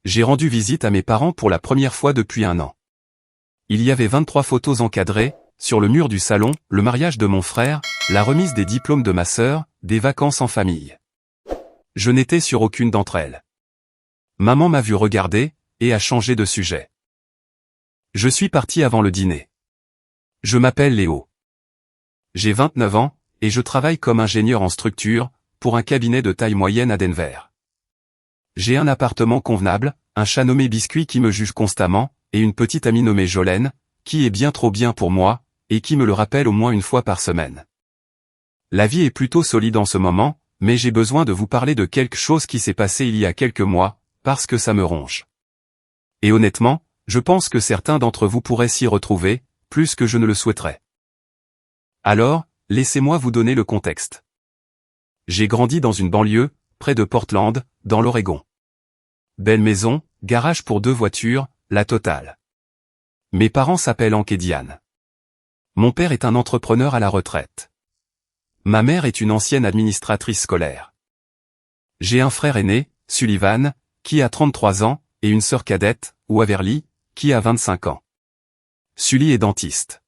J'ai rendu visite à mes parents pour la première fois depuis 1 an. Il y avait 23 photos encadrées, sur le mur du salon, le mariage de mon frère, la remise des diplômes de ma sœur, des vacances en famille. Je n'étais sur aucune d'entre elles. Maman m'a vu regarder, et a changé de sujet. Je suis parti avant le dîner. Je m'appelle Léo. J'ai 29 ans, et je travaille comme ingénieur en structure, pour un cabinet de taille moyenne à Denver. J'ai un appartement convenable, un chat nommé Biscuit qui me juge constamment, et une petite amie nommée Jolène, qui est bien trop bien pour moi, et qui me le rappelle au moins une fois par semaine. La vie est plutôt solide en ce moment, mais j'ai besoin de vous parler de quelque chose qui s'est passé il y a quelques mois, parce que ça me ronge. Et honnêtement, je pense que certains d'entre vous pourraient s'y retrouver, plus que je ne le souhaiterais. Alors, laissez-moi vous donner le contexte. J'ai grandi dans une banlieue, près de Portland, dans l'Oregon. Belle maison, garage pour 2 voitures, la totale. Mes parents s'appellent Hank et Diane. Mon père est un entrepreneur à la retraite. Ma mère est une ancienne administratrice scolaire. J'ai un frère aîné, Sullivan, qui a 33 ans, et une sœur cadette, Waverly, qui a 25 ans. Sully est dentiste.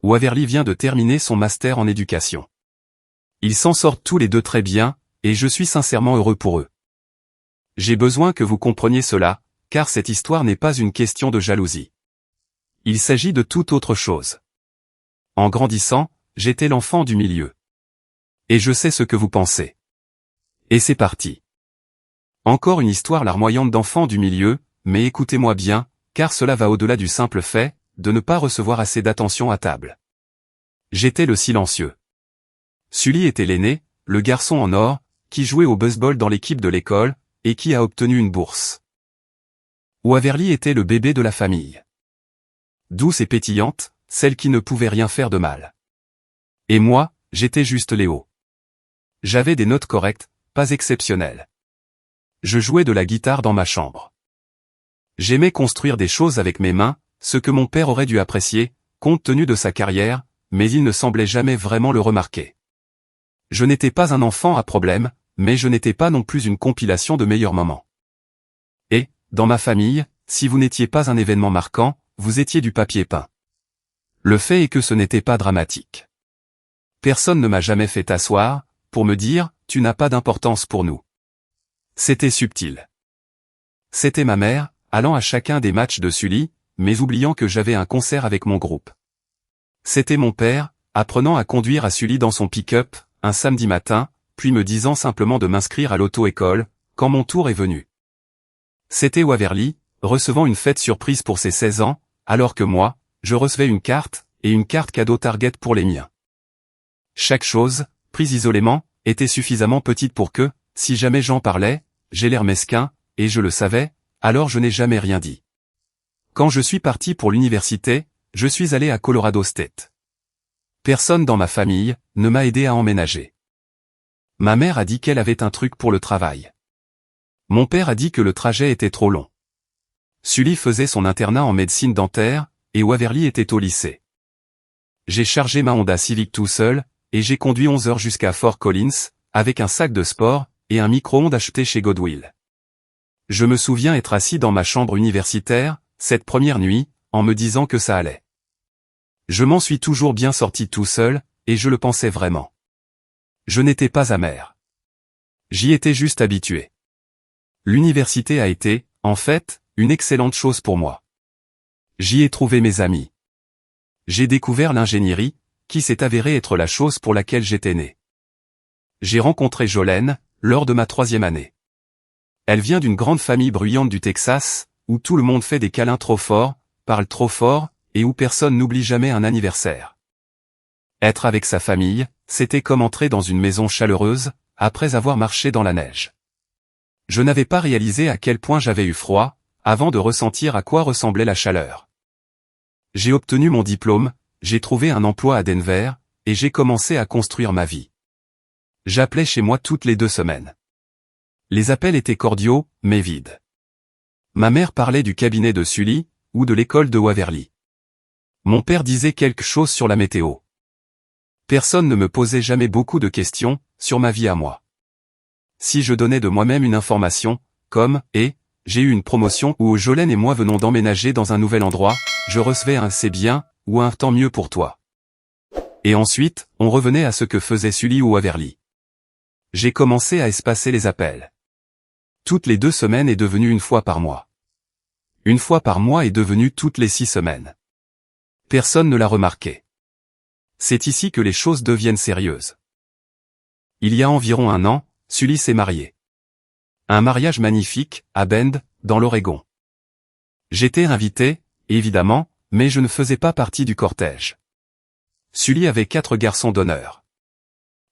Waverly vient de terminer son master en éducation. Ils s'en sortent tous les deux très bien, et je suis sincèrement heureux pour eux. J'ai besoin que vous compreniez cela, car cette histoire n'est pas une question de jalousie. Il s'agit de toute autre chose. En grandissant, j'étais l'enfant du milieu. Et je sais ce que vous pensez. Et c'est parti. Encore une histoire larmoyante d'enfant du milieu, mais écoutez-moi bien, car cela va au-delà du simple fait de ne pas recevoir assez d'attention à table. J'étais le silencieux. Sully était l'aîné, le garçon en or, qui jouait au baseball dans l'équipe de l'école, et qui a obtenu une bourse. Waverly était le bébé de la famille. Douce et pétillante, celle qui ne pouvait rien faire de mal. Et moi, j'étais juste Léo. J'avais des notes correctes, pas exceptionnelles. Je jouais de la guitare dans ma chambre. J'aimais construire des choses avec mes mains, ce que mon père aurait dû apprécier, compte tenu de sa carrière, mais il ne semblait jamais vraiment le remarquer. Je n'étais pas un enfant à problème, mais je n'étais pas non plus une compilation de meilleurs moments. Et, dans ma famille, si vous n'étiez pas un événement marquant, vous étiez du papier peint. Le fait est que ce n'était pas dramatique. Personne ne m'a jamais fait asseoir, pour me dire, tu n'as pas d'importance pour nous. C'était subtil. C'était ma mère, allant à chacun des matchs de Sully, mais oubliant que j'avais un concert avec mon groupe. C'était mon père, apprenant à conduire à Sully dans son pick-up, un samedi matin, puis me disant simplement de m'inscrire à l'auto-école, quand mon tour est venu. C'était Waverly, recevant une fête surprise pour ses 16 ans, alors que moi, je recevais une carte, et une carte cadeau Target pour les miens. Chaque chose, prise isolément, était suffisamment petite pour que, si jamais j'en parlais, j'ai l'air mesquin, et je le savais, alors je n'ai jamais rien dit. Quand je suis parti pour l'université, je suis allé à Colorado State. Personne dans ma famille ne m'a aidé à emménager. Ma mère a dit qu'elle avait un truc pour le travail. Mon père a dit que le trajet était trop long. Sully faisait son internat en médecine dentaire, et Waverly était au lycée. J'ai chargé ma Honda Civic tout seul, et j'ai conduit 11 heures jusqu'à Fort Collins, avec un sac de sport, et un micro-ondes acheté chez Goodwill. Je me souviens être assis dans ma chambre universitaire, cette première nuit, en me disant que ça allait. Je m'en suis toujours bien sorti tout seul, et je le pensais vraiment. Je n'étais pas amer. J'y étais juste habitué. L'université a été, en fait, une excellente chose pour moi. J'y ai trouvé mes amis. J'ai découvert l'ingénierie, qui s'est avérée être la chose pour laquelle j'étais né. J'ai rencontré Jolène, lors de ma 3e année. Elle vient d'une grande famille bruyante du Texas, où tout le monde fait des câlins trop forts, parle trop fort, et où personne n'oublie jamais un anniversaire. Être avec sa famille, c'était comme entrer dans une maison chaleureuse, après avoir marché dans la neige. Je n'avais pas réalisé à quel point j'avais eu froid, avant de ressentir à quoi ressemblait la chaleur. J'ai obtenu mon diplôme, j'ai trouvé un emploi à Denver, et j'ai commencé à construire ma vie. J'appelais chez moi toutes les 2 semaines. Les appels étaient cordiaux, mais vides. Ma mère parlait du cabinet de Sully, ou de l'école de Waverly. Mon père disait quelque chose sur la météo. Personne ne me posait jamais beaucoup de questions, sur ma vie à moi. Si je donnais de moi-même une information, comme « j'ai eu une promotion où Jolène et moi venons d'emménager dans un nouvel endroit, je recevais un c'est bien, ou un tant mieux pour toi. Et ensuite, on revenait à ce que faisait Sully ou Waverly. J'ai commencé à espacer les appels. Toutes les 2 semaines est devenue une fois par mois. Une fois par mois est devenue toutes les 6 semaines. Personne ne l'a remarqué. C'est ici que les choses deviennent sérieuses. Il y a environ 1 an, Sully s'est marié. Un mariage magnifique, à Bend, dans l'Oregon. J'étais invité, évidemment, mais je ne faisais pas partie du cortège. Sully avait 4 garçons d'honneur.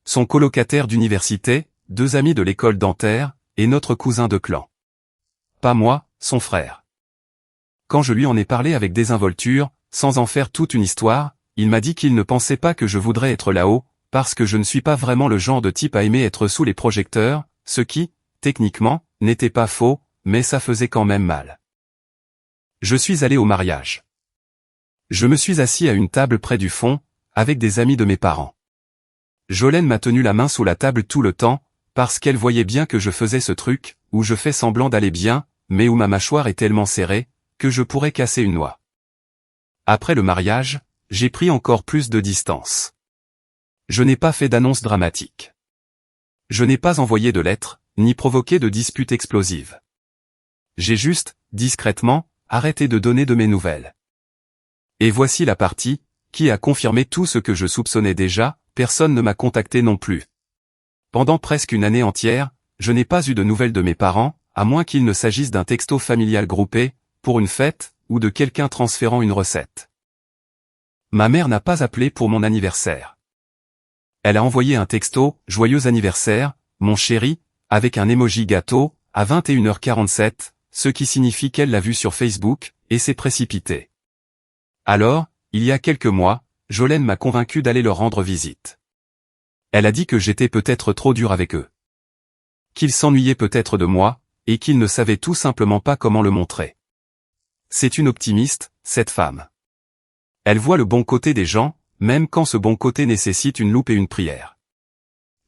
Son colocataire d'université, 2 amis de l'école dentaire, et notre cousin de clan. Pas moi, son frère. Quand je lui en ai parlé avec désinvolture, sans en faire toute une histoire, il m'a dit qu'il ne pensait pas que je voudrais être là-haut, parce que je ne suis pas vraiment le genre de type à aimer être sous les projecteurs, ce qui, techniquement, n'était pas faux, mais ça faisait quand même mal. Je suis allé au mariage. Je me suis assis à une table près du fond, avec des amis de mes parents. Jolène m'a tenu la main sous la table tout le temps, parce qu'elle voyait bien que je faisais ce truc, où je fais semblant d'aller bien, mais où ma mâchoire est tellement serrée, que je pourrais casser une noix. Après le mariage, j'ai pris encore plus de distance. Je n'ai pas fait d'annonce dramatique. Je n'ai pas envoyé de lettres, ni provoqué de disputes explosives. J'ai juste, discrètement, arrêté de donner de mes nouvelles. Et voici la partie, qui a confirmé tout ce que je soupçonnais déjà, personne ne m'a contacté non plus. Pendant presque une année entière, je n'ai pas eu de nouvelles de mes parents, à moins qu'il ne s'agisse d'un texto familial groupé, pour une fête, ou de quelqu'un transférant une recette. Ma mère n'a pas appelé pour mon anniversaire. Elle a envoyé un texto, « Joyeux anniversaire, mon chéri », avec un emoji gâteau, à 21h47, ce qui signifie qu'elle l'a vu sur Facebook, et s'est précipitée. Alors, il y a quelques mois, Jolène m'a convaincu d'aller leur rendre visite. Elle a dit que j'étais peut-être trop dur avec eux. Qu'ils s'ennuyaient peut-être de moi, et qu'ils ne savaient tout simplement pas comment le montrer. C'est une optimiste, cette femme. Elle voit le bon côté des gens, même quand ce bon côté nécessite une loupe et une prière.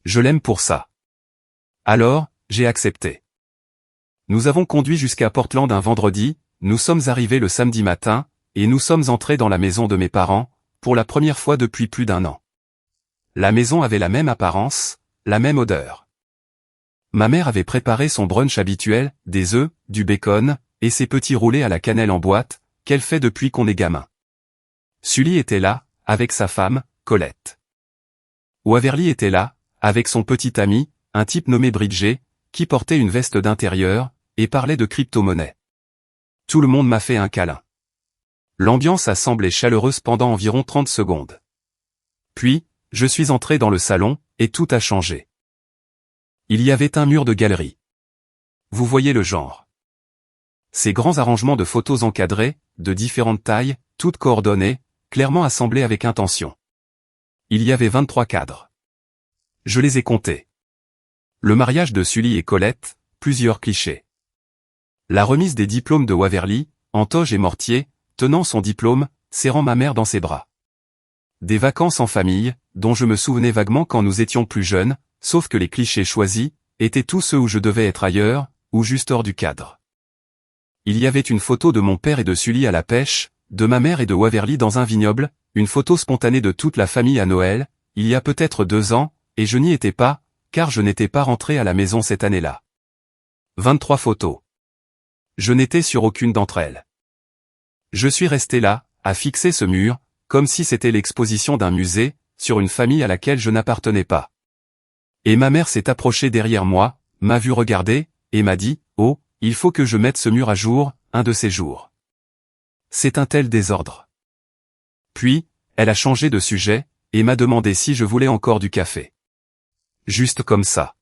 Je l'aime pour ça. Alors, j'ai accepté. Nous avons conduit jusqu'à Portland un vendredi, nous sommes arrivés le samedi matin, et nous sommes entrés dans la maison de mes parents, pour la première fois depuis plus d'1 an. La maison avait la même apparence, la même odeur. Ma mère avait préparé son brunch habituel, des œufs, du bacon, et ses petits roulés à la cannelle en boîte, qu'elle fait depuis qu'on est gamin. Sully était là, avec sa femme, Colette. Waverly était là, avec son petit ami, un type nommé Bridget, qui portait une veste d'intérieur, et parlait de crypto-monnaie. Tout le monde m'a fait un câlin. L'ambiance a semblé chaleureuse pendant environ 30 secondes. Puis, je suis entré dans le salon, et tout a changé. Il y avait un mur de galerie. Vous voyez le genre. Ces grands arrangements de photos encadrées, de différentes tailles, toutes coordonnées, clairement assemblées avec intention. Il y avait 23 cadres. Je les ai comptés. Le mariage de Sully et Colette, plusieurs clichés. La remise des diplômes de Waverly, en toge et mortier, tenant son diplôme, serrant ma mère dans ses bras. Des vacances en famille, dont je me souvenais vaguement quand nous étions plus jeunes, sauf que les clichés choisis, étaient tous ceux où je devais être ailleurs, ou juste hors du cadre. Il y avait une photo de mon père et de Sully à la pêche, de ma mère et de Waverly dans un vignoble, une photo spontanée de toute la famille à Noël, il y a peut-être 2 ans, et je n'y étais pas, car je n'étais pas rentré à la maison cette année-là. 23 photos. Je n'étais sur aucune d'entre elles. Je suis resté là, à fixer ce mur, comme si c'était l'exposition d'un musée, sur une famille à laquelle je n'appartenais pas. Et ma mère s'est approchée derrière moi, m'a vu regarder, et m'a dit, « Oh, il faut que je mette ce mur à jour, un de ces jours. » C'est un tel désordre. Puis, elle a changé de sujet, et m'a demandé si je voulais encore du café. Juste comme ça.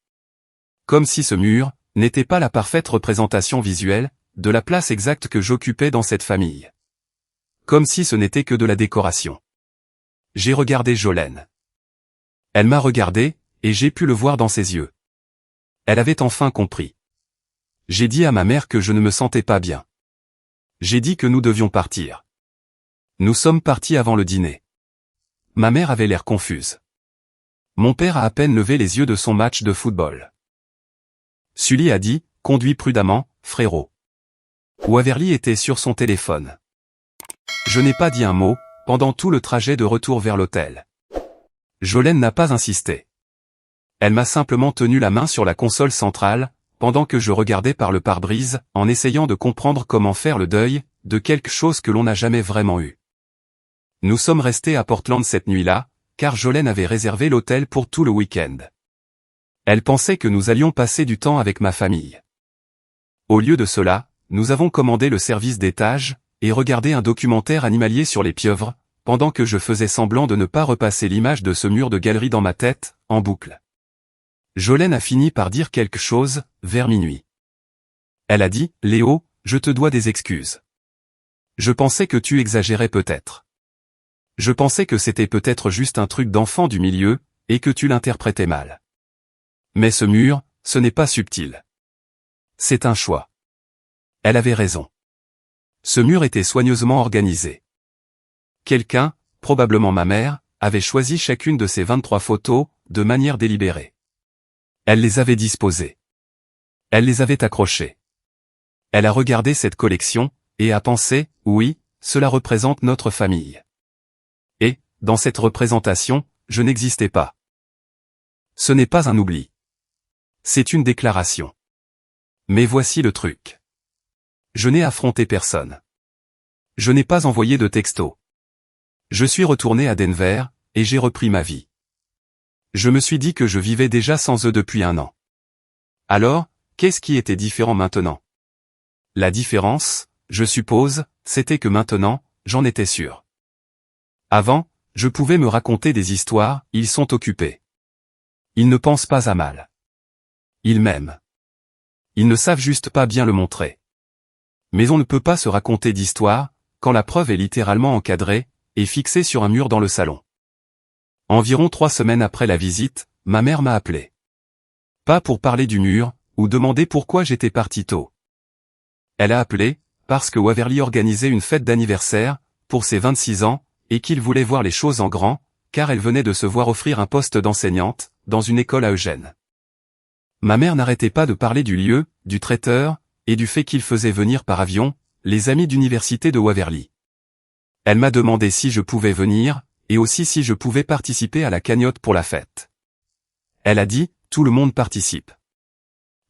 Comme si ce mur n'était pas la parfaite représentation visuelle de la place exacte que j'occupais dans cette famille. Comme si ce n'était que de la décoration. J'ai regardé Jolène. Elle m'a regardé, et j'ai pu le voir dans ses yeux. Elle avait enfin compris. J'ai dit à ma mère que je ne me sentais pas bien. J'ai dit que nous devions partir. Nous sommes partis avant le dîner. Ma mère avait l'air confuse. Mon père a à peine levé les yeux de son match de football. Sully a dit, « Conduis prudemment, frérot. Waverly était sur son téléphone. Je n'ai pas dit un mot, pendant tout le trajet de retour vers l'hôtel. Jolene n'a pas insisté. Elle m'a simplement tenu la main sur la console centrale, pendant que je regardais par le pare-brise, en essayant de comprendre comment faire le deuil de quelque chose que l'on n'a jamais vraiment eu. Nous sommes restés à Portland cette nuit-là, car Jolene avait réservé l'hôtel pour tout le week-end. Elle pensait que nous allions passer du temps avec ma famille. Au lieu de cela, nous avons commandé le service d'étage, et regardé un documentaire animalier sur les pieuvres, pendant que je faisais semblant de ne pas repasser l'image de ce mur de galerie dans ma tête, en boucle. Jolene a fini par dire quelque chose, vers minuit. Elle a dit, « Léo, je te dois des excuses. Je pensais que tu exagérais peut-être. Je pensais que c'était peut-être juste un truc d'enfant du milieu, et que tu l'interprétais mal. Mais ce mur, ce n'est pas subtil. C'est un choix. » Elle avait raison. Ce mur était soigneusement organisé. Quelqu'un, probablement ma mère, avait choisi chacune de ces 23 photos, de manière délibérée. Elle les avait disposées. Elle les avait accrochées. Elle a regardé cette collection, et a pensé, oui, cela représente notre famille. Et, dans cette représentation, je n'existais pas. Ce n'est pas un oubli. C'est une déclaration. Mais voici le truc. Je n'ai affronté personne. Je n'ai pas envoyé de texto. Je suis retourné à Denver, et j'ai repris ma vie. Je me suis dit que je vivais déjà sans eux depuis 1 an. Alors, qu'est-ce qui était différent maintenant? La différence, je suppose, c'était que maintenant, j'en étais sûr. Avant, je pouvais me raconter des histoires, ils sont occupés. Ils ne pensent pas à mal. Ils m'aiment. Ils ne savent juste pas bien le montrer. Mais on ne peut pas se raconter d'histoire, quand la preuve est littéralement encadrée, et fixée sur un mur dans le salon. Environ 3 semaines après la visite, ma mère m'a appelé. Pas pour parler du mur, ou demander pourquoi j'étais parti tôt. Elle a appelé, parce que Waverly organisait une fête d'anniversaire, pour ses 26 ans, et qu'il voulait voir les choses en grand, car elle venait de se voir offrir un poste d'enseignante, dans une école à Eugène. Ma mère n'arrêtait pas de parler du lieu, du traiteur, et du fait qu'il faisait venir par avion, les amis d'université de Waverly. Elle m'a demandé si je pouvais venir, et aussi si je pouvais participer à la cagnotte pour la fête. Elle a dit, tout le monde participe.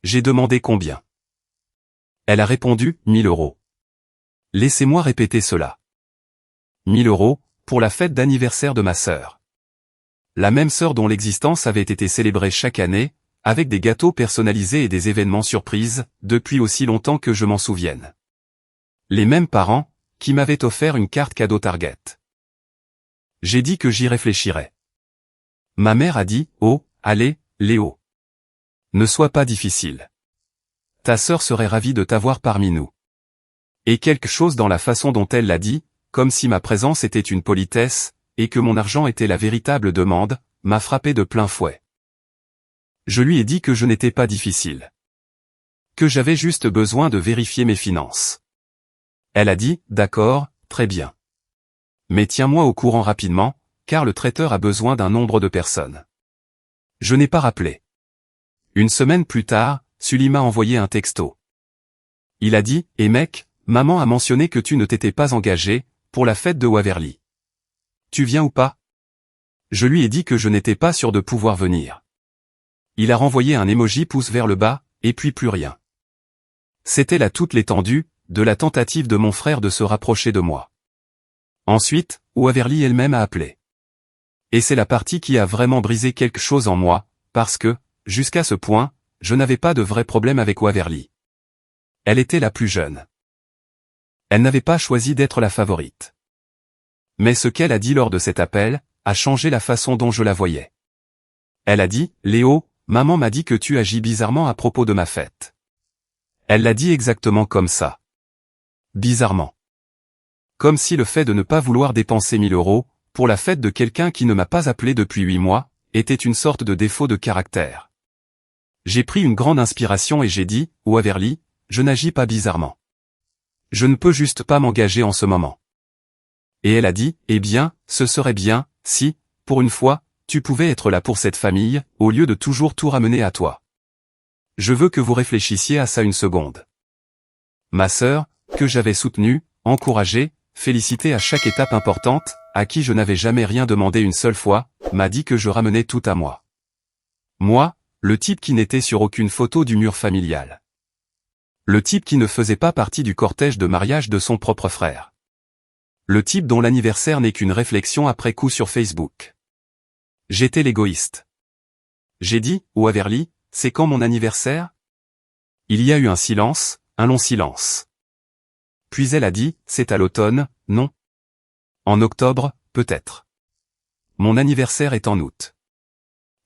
J'ai demandé combien. Elle a répondu, 1000 €. Laissez-moi répéter cela. 1000 €, pour la fête d'anniversaire de ma sœur. La même sœur dont l'existence avait été célébrée chaque année, avec des gâteaux personnalisés et des événements surprises, depuis aussi longtemps que je m'en souvienne. Les mêmes parents, qui m'avaient offert une carte cadeau Target. J'ai dit que j'y réfléchirais. Ma mère a dit, oh, allez, Léo. Ne sois pas difficile. Ta sœur serait ravie de t'avoir parmi nous. Et quelque chose dans la façon dont elle l'a dit, comme si ma présence était une politesse, et que mon argent était la véritable demande, m'a frappé de plein fouet. Je lui ai dit que je n'étais pas difficile. Que j'avais juste besoin de vérifier mes finances. Elle a dit, d'accord, très bien. Mais tiens-moi au courant rapidement, car le traiteur a besoin d'un nombre de personnes. Je n'ai pas rappelé. Une semaine plus tard, Sully m'a envoyé un texto. Il a dit, « Eh mec, maman a mentionné que tu ne t'étais pas engagé, pour la fête de Waverly. Tu viens ou pas ?» Je lui ai dit que je n'étais pas sûr de pouvoir venir. Il a renvoyé un emoji pouce vers le bas, et puis plus rien. C'était là toute l'étendue, de la tentative de mon frère de se rapprocher de moi. Ensuite, Waverly elle-même a appelé. Et c'est la partie qui a vraiment brisé quelque chose en moi, parce que, jusqu'à ce point, je n'avais pas de vrai problème avec Waverly. Elle était la plus jeune. Elle n'avait pas choisi d'être la favorite. Mais ce qu'elle a dit lors de cet appel, a changé la façon dont je la voyais. Elle a dit, « Léo, maman m'a dit que tu agis bizarrement à propos de ma fête. » Elle l'a dit exactement comme ça. Bizarrement. Comme si le fait de ne pas vouloir dépenser 1000 €, pour la fête de quelqu'un qui ne m'a pas appelé depuis 8 mois, était une sorte de défaut de caractère. J'ai pris une grande inspiration et j'ai dit, « Waverly, je n'agis pas bizarrement. Je ne peux juste pas m'engager en ce moment. » Et elle a dit, « Eh bien, ce serait bien, si, pour une fois, tu pouvais être là pour cette famille, au lieu de toujours tout ramener à toi. Je veux que vous réfléchissiez à ça une seconde. Ma sœur, que j'avais soutenu, encouragé, félicité à chaque étape importante, à qui je n'avais jamais rien demandé une seule fois, m'a dit que je ramenais tout à moi. Moi, le type qui n'était sur aucune photo du mur familial. Le type qui ne faisait pas partie du cortège de mariage de son propre frère. Le type dont l'anniversaire n'est qu'une réflexion après coup sur Facebook. J'étais l'égoïste. J'ai dit, Waverly, c'est quand mon anniversaire? Il y a eu un silence, un long silence. Puis elle a dit, c'est à l'automne, non? En octobre, peut-être. Mon anniversaire est en août.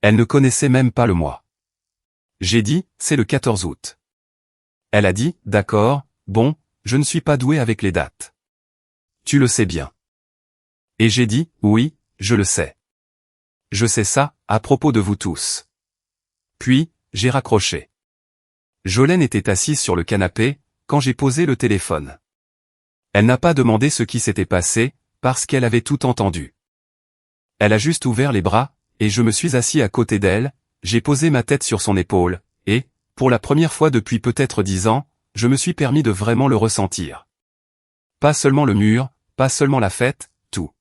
Elle ne connaissait même pas le mois. J'ai dit, c'est le 14 août. Elle a dit, d'accord, bon, je ne suis pas doué avec les dates. Tu le sais bien. Et j'ai dit, oui, je le sais. Je sais ça, à propos de vous tous. Puis, j'ai raccroché. Jolène était assise sur le canapé, quand j'ai posé le téléphone. Elle n'a pas demandé ce qui s'était passé, parce qu'elle avait tout entendu. Elle a juste ouvert les bras, et je me suis assis à côté d'elle, j'ai posé ma tête sur son épaule, et, pour la première fois depuis peut-être 10 ans, je me suis permis de vraiment le ressentir. Pas seulement le mur, pas seulement la fête, tout.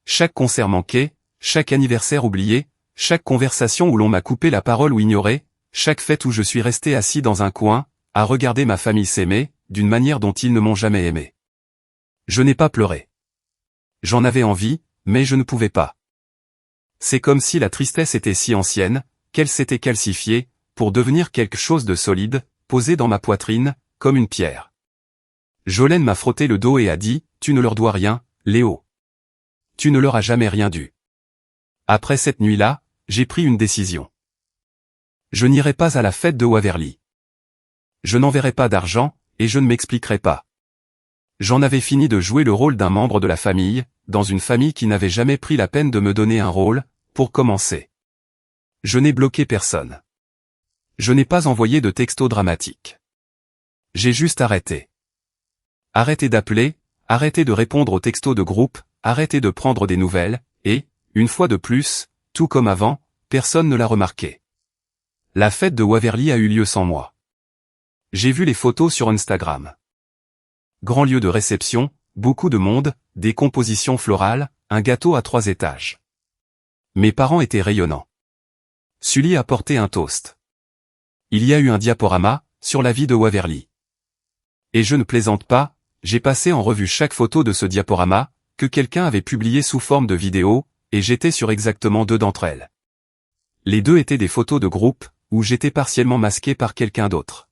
Chaque concert manqué, chaque anniversaire oublié, chaque conversation où l'on m'a coupé la parole ou ignoré, chaque fête où je suis resté assis dans un coin, à regarder ma famille s'aimer, d'une manière dont ils ne m'ont jamais aimé. Je n'ai pas pleuré. J'en avais envie, mais je ne pouvais pas. C'est comme si la tristesse était si ancienne, qu'elle s'était calcifiée, pour devenir quelque chose de solide, posé dans ma poitrine, comme une pierre. Jolène m'a frotté le dos et a dit, tu ne leur dois rien, Léo. Tu ne leur as jamais rien dû. Après cette nuit-là, j'ai pris une décision. Je n'irai pas à la fête de Waverly. Je n'enverrai pas d'argent, et je ne m'expliquerai pas. J'en avais fini de jouer le rôle d'un membre de la famille, dans une famille qui n'avait jamais pris la peine de me donner un rôle, pour commencer. Je n'ai bloqué personne. Je n'ai pas envoyé de texto dramatique. J'ai juste arrêté. Arrêté d'appeler, arrêté de répondre aux textos de groupe, arrêté de prendre des nouvelles, et, une fois de plus, tout comme avant, personne ne l'a remarqué. La fête de Waverly a eu lieu sans moi. J'ai vu les photos sur Instagram. Grand lieu de réception, beaucoup de monde, des compositions florales, un gâteau à 3 étages. Mes parents étaient rayonnants. Sully a porté un toast. Il y a eu un diaporama, sur la vie de Waverly. Et je ne plaisante pas, j'ai passé en revue chaque photo de ce diaporama, que quelqu'un avait publié sous forme de vidéo, et j'étais sur exactement 2 d'entre elles. Les 2 étaient des photos de groupe, où j'étais partiellement masqué par quelqu'un d'autre.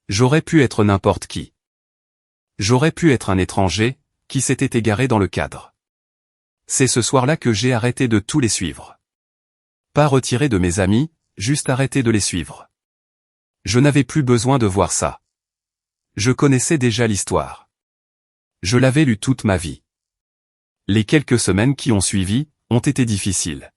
J'aurais pu être n'importe qui. J'aurais pu être un étranger, qui s'était égaré dans le cadre. C'est ce soir-là que j'ai arrêté de tous les suivre. Pas retiré de mes amis, juste arrêté de les suivre. Je n'avais plus besoin de voir ça. Je connaissais déjà l'histoire. Je l'avais lu toute ma vie. Les quelques semaines qui ont suivi, ont été difficiles.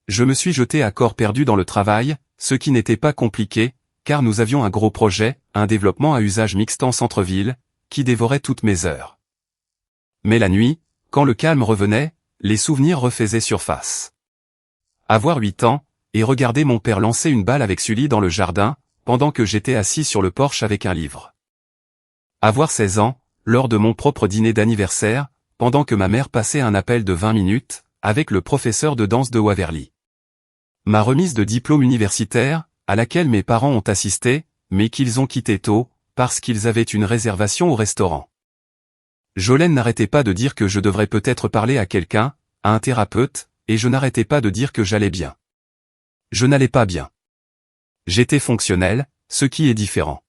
Je me suis jeté à corps perdu dans le travail, ce qui n'était pas compliqué, car nous avions un gros projet, un développement à usage mixte en centre-ville, qui dévorait toutes mes heures. Mais la nuit, quand le calme revenait, les souvenirs refaisaient surface. Avoir 8 ans, et regarder mon père lancer une balle avec Sully dans le jardin, pendant que j'étais assis sur le porche avec un livre. Avoir 16 ans, lors de mon propre dîner d'anniversaire, pendant que ma mère passait un appel de 20 minutes, avec le professeur de danse de Waverly. Ma remise de diplôme universitaire, à laquelle mes parents ont assisté, mais qu'ils ont quitté tôt, parce qu'ils avaient une réservation au restaurant. Jolène n'arrêtait pas de dire que je devrais peut-être parler à quelqu'un, à un thérapeute, et je n'arrêtais pas de dire que j'allais bien. Je n'allais pas bien. J'étais fonctionnel, ce qui est différent.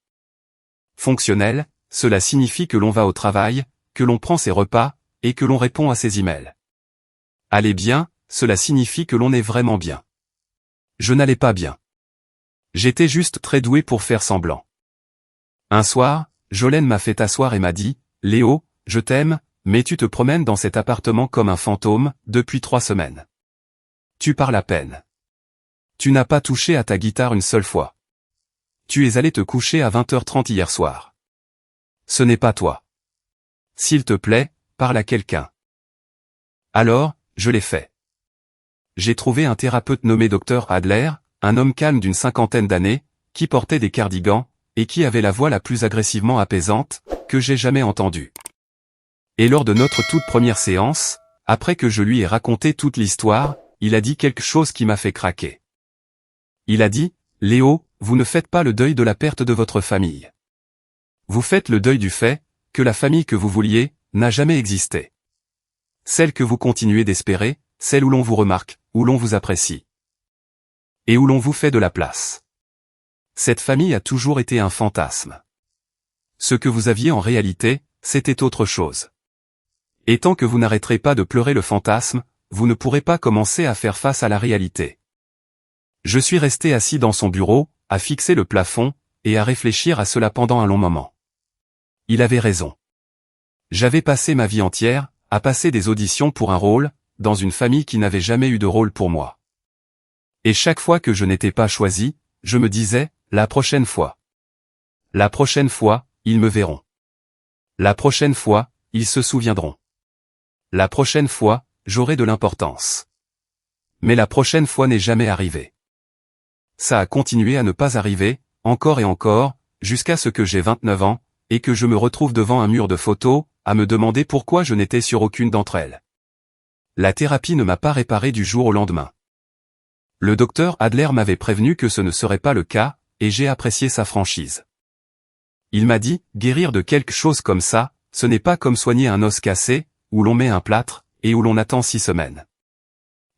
Fonctionnel, cela signifie que l'on va au travail, que l'on prend ses repas, et que l'on répond à ses emails. Aller bien, cela signifie que l'on est vraiment bien. Je n'allais pas bien. J'étais juste très doué pour faire semblant. Un soir, Jolène m'a fait asseoir et m'a dit, « Léo, je t'aime, mais tu te promènes dans cet appartement comme un fantôme, depuis 3 semaines. Tu parles à peine. Tu n'as pas touché à ta guitare une seule fois. Tu es allé te coucher à 20h30 hier soir. Ce n'est pas toi. S'il te plaît, parle à quelqu'un. » Alors, je l'ai fait. J'ai trouvé un thérapeute nommé Dr Adler, un homme calme d'une 50aine d'années, qui portait des cardigans, et qui avait la voix la plus agressivement apaisante que j'ai jamais entendue. Et lors de notre toute première séance, après que je lui ai raconté toute l'histoire, il a dit quelque chose qui m'a fait craquer. Il a dit, « Léo, vous ne faites pas le deuil de la perte de votre famille. Vous faites le deuil du fait que la famille que vous vouliez n'a jamais existé. Celle que vous continuez d'espérer, celle où l'on vous remarque, où l'on vous apprécie. Et où l'on vous fait de la place. Cette famille a toujours été un fantasme. Ce que vous aviez en réalité, c'était autre chose. Et tant que vous n'arrêterez pas de pleurer le fantasme, vous ne pourrez pas commencer à faire face à la réalité. » Je suis resté assis dans son bureau, à fixer le plafond, et à réfléchir à cela pendant un long moment. Il avait raison. J'avais passé ma vie entière, à passer des auditions pour un rôle, dans une famille qui n'avait jamais eu de rôle pour moi. Et chaque fois que je n'étais pas choisi, je me disais, la prochaine fois. La prochaine fois, ils me verront. La prochaine fois, ils se souviendront. La prochaine fois, j'aurai de l'importance. Mais la prochaine fois n'est jamais arrivée. Ça a continué à ne pas arriver, encore et encore, jusqu'à ce que j'ai 29 ans, et que je me retrouve devant un mur de photos, à me demander pourquoi je n'étais sur aucune d'entre elles. La thérapie ne m'a pas réparé du jour au lendemain. Le docteur Adler m'avait prévenu que ce ne serait pas le cas, et j'ai apprécié sa franchise. Il m'a dit, guérir de quelque chose comme ça, ce n'est pas comme soigner un os cassé, où l'on met un plâtre, et où l'on attend 6 semaines.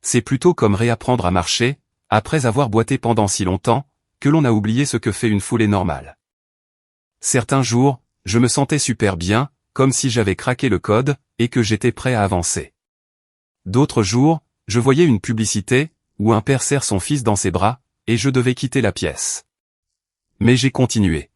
C'est plutôt comme réapprendre à marcher, après avoir boité pendant si longtemps, que l'on a oublié ce que fait une foulée normale. Certains jours, je me sentais super bien, comme si j'avais craqué le code, et que j'étais prêt à avancer. D'autres jours, je voyais une publicité, où un père serre son fils dans ses bras, et je devais quitter la pièce. Mais j'ai continué.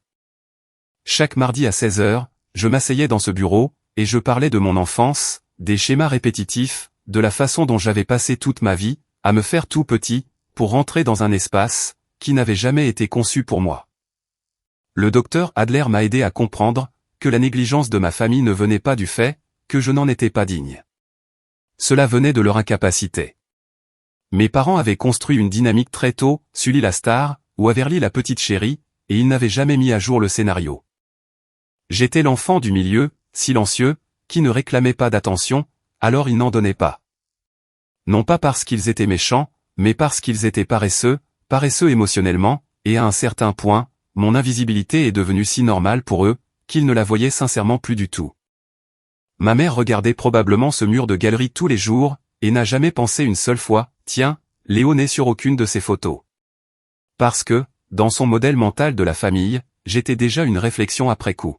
Chaque mardi à 16 h, je m'asseyais dans ce bureau, et je parlais de mon enfance, des schémas répétitifs, de la façon dont j'avais passé toute ma vie, à me faire tout petit, pour rentrer dans un espace, qui n'avait jamais été conçu pour moi. Le docteur Adler m'a aidé à comprendre, que la négligence de ma famille ne venait pas du fait, que je n'en étais pas digne. Cela venait de leur incapacité. Mes parents avaient construit une dynamique très tôt, Sully la star, ou Averly la petite chérie, et ils n'avaient jamais mis à jour le scénario. J'étais l'enfant du milieu, silencieux, qui ne réclamait pas d'attention, alors ils n'en donnaient pas. Non pas parce qu'ils étaient méchants, mais parce qu'ils étaient paresseux émotionnellement, et à un certain point, mon invisibilité est devenue si normale pour eux, qu'ils ne la voyaient sincèrement plus du tout. Ma mère regardait probablement ce mur de galerie tous les jours, et n'a jamais pensé une seule fois, tiens, Léo n'est sur aucune de ces photos. Parce que, dans son modèle mental de la famille, j'étais déjà une réflexion après coup.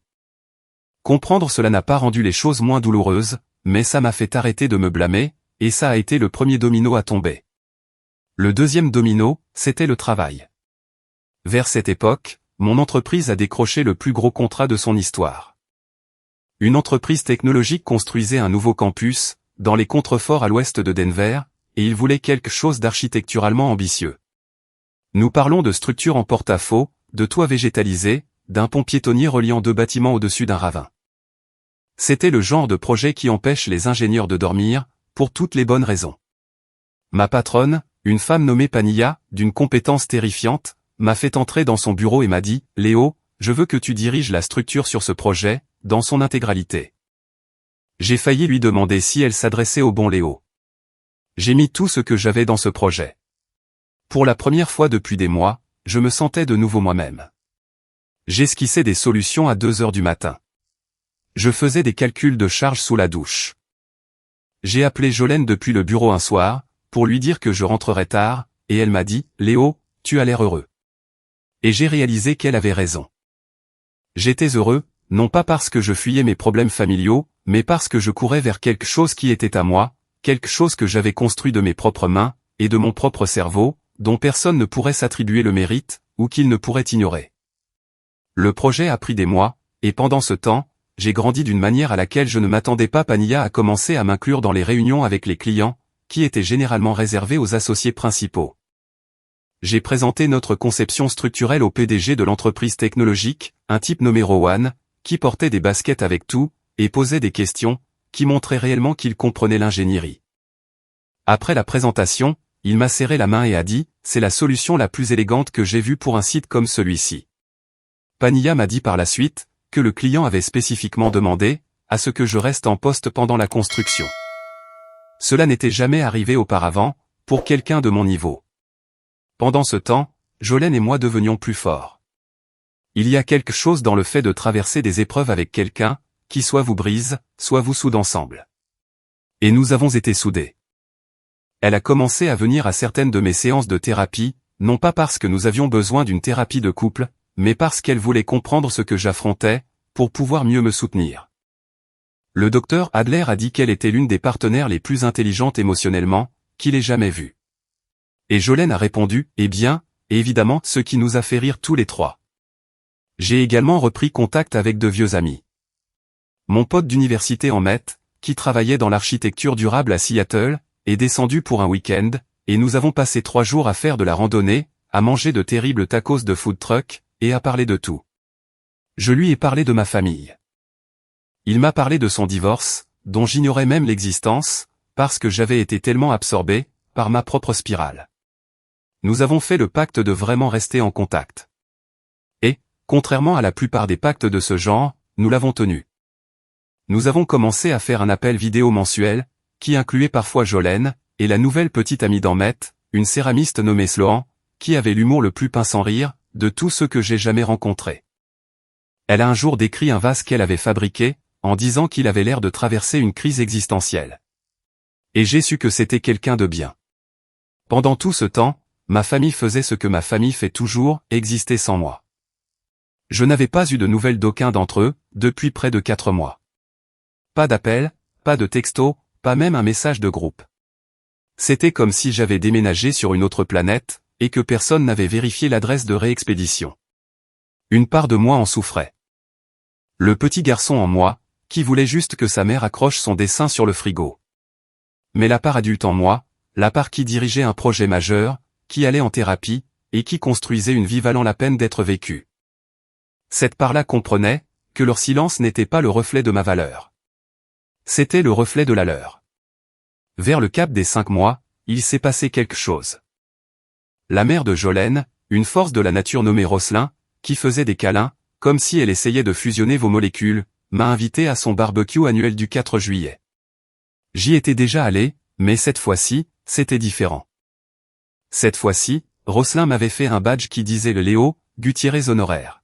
Comprendre cela n'a pas rendu les choses moins douloureuses, mais ça m'a fait arrêter de me blâmer, et ça a été le premier domino à tomber. Le deuxième domino, c'était le travail. Vers cette époque, mon entreprise a décroché le plus gros contrat de son histoire. Une entreprise technologique construisait un nouveau campus, dans les contreforts à l'ouest de Denver, et il voulait quelque chose d'architecturalement ambitieux. Nous parlons de structures en porte-à-faux, de toits végétalisés, d'un pont piétonnier reliant 2 bâtiments au-dessus d'un ravin. C'était le genre de projet qui empêche les ingénieurs de dormir, pour toutes les bonnes raisons. Ma patronne, une femme nommée Panilla, d'une compétence terrifiante, m'a fait entrer dans son bureau et m'a dit, « Léo, je veux que tu diriges la structure sur ce projet, dans son intégralité. » J'ai failli lui demander si elle s'adressait au bon Léo. J'ai mis tout ce que j'avais dans ce projet. Pour la première fois depuis des mois, je me sentais de nouveau moi-même. J'esquissais des solutions à 2 h du matin. Je faisais des calculs de charge sous la douche. J'ai appelé Jolène depuis le bureau un soir, pour lui dire que je rentrerais tard, et elle m'a dit, « Léo, tu as l'air heureux. » Et j'ai réalisé qu'elle avait raison. J'étais heureux, non pas parce que je fuyais mes problèmes familiaux, mais parce que je courais vers quelque chose qui était à moi, quelque chose que j'avais construit de mes propres mains, et de mon propre cerveau, dont personne ne pourrait s'attribuer le mérite, ou qu'il ne pourrait ignorer. Le projet a pris des mois, et pendant ce temps, j'ai grandi d'une manière à laquelle je ne m'attendais pas. Panilla a commencé à m'inclure dans les réunions avec les clients, qui étaient généralement réservées aux associés principaux. J'ai présenté notre conception structurelle au PDG de l'entreprise technologique, un type nommé Rowan, qui portait des baskets avec tout, et posait des questions, qui montraient réellement qu'il comprenait l'ingénierie. Après la présentation, il m'a serré la main et a dit, « C'est la solution la plus élégante que j'ai vue pour un site comme celui-ci. Pania m'a dit par la suite que le client avait spécifiquement demandé à ce que je reste en poste pendant la construction. Cela n'était jamais arrivé auparavant, pour quelqu'un de mon niveau. Pendant ce temps, Jolène et moi devenions plus forts. Il y a quelque chose dans le fait de traverser des épreuves avec quelqu'un, qui soit vous brise, soit vous soude ensemble. Et nous avons été soudés. Elle a commencé à venir à certaines de mes séances de thérapie, non pas parce que nous avions besoin d'une thérapie de couple, mais parce qu'elle voulait comprendre ce que j'affrontais, pour pouvoir mieux me soutenir. Le docteur Adler a dit qu'elle était l'une des partenaires les plus intelligentes émotionnellement, qu'il ait jamais vues. Et Jolène a répondu, eh bien, évidemment, ce qui nous a fait rire tous les trois. J'ai également repris contact avec de vieux amis. Mon pote d'université en maths, qui travaillait dans l'architecture durable à Seattle, est descendu pour un week-end, et nous avons passé 3 jours à faire de la randonnée, à manger de terribles tacos de food truck, et à parler de tout. Je lui ai parlé de ma famille. Il m'a parlé de son divorce, dont j'ignorais même l'existence, parce que j'avais été tellement absorbé par ma propre spirale. Nous avons fait le pacte de vraiment rester en contact. Et, contrairement à la plupart des pactes de ce genre, nous l'avons tenu. Nous avons commencé à faire un appel vidéo mensuel, qui incluait parfois Jolène, et la nouvelle petite amie d'Emmett, une céramiste nommée Sloan, qui avait l'humour le plus pince sans rire, de tous ceux que j'ai jamais rencontrés. Elle a un jour décrit un vase qu'elle avait fabriqué, en disant qu'il avait l'air de traverser une crise existentielle. Et j'ai su que c'était quelqu'un de bien. Pendant tout ce temps, ma famille faisait ce que ma famille fait toujours, exister sans moi. Je n'avais pas eu de nouvelles d'aucun d'entre eux, depuis près de 4 mois. Pas d'appel, pas de texto, pas même un message de groupe. C'était comme si j'avais déménagé sur une autre planète, et que personne n'avait vérifié l'adresse de réexpédition. Une part de moi en souffrait. Le petit garçon en moi, qui voulait juste que sa mère accroche son dessin sur le frigo. Mais la part adulte en moi, la part qui dirigeait un projet majeur, qui allait en thérapie, et qui construisait une vie valant la peine d'être vécue. Cette part-là comprenait que leur silence n'était pas le reflet de ma valeur. C'était le reflet de la leur. Vers le cap des 5 mois, il s'est passé quelque chose. La mère de Jolène, une force de la nature nommée Roselyne, qui faisait des câlins, comme si elle essayait de fusionner vos molécules, m'a invité à son barbecue annuel du 4 juillet. J'y étais déjà allé, mais cette fois-ci, c'était différent. Cette fois-ci, Roselyne m'avait fait un badge qui disait le Léo Gutiérrez honoraire.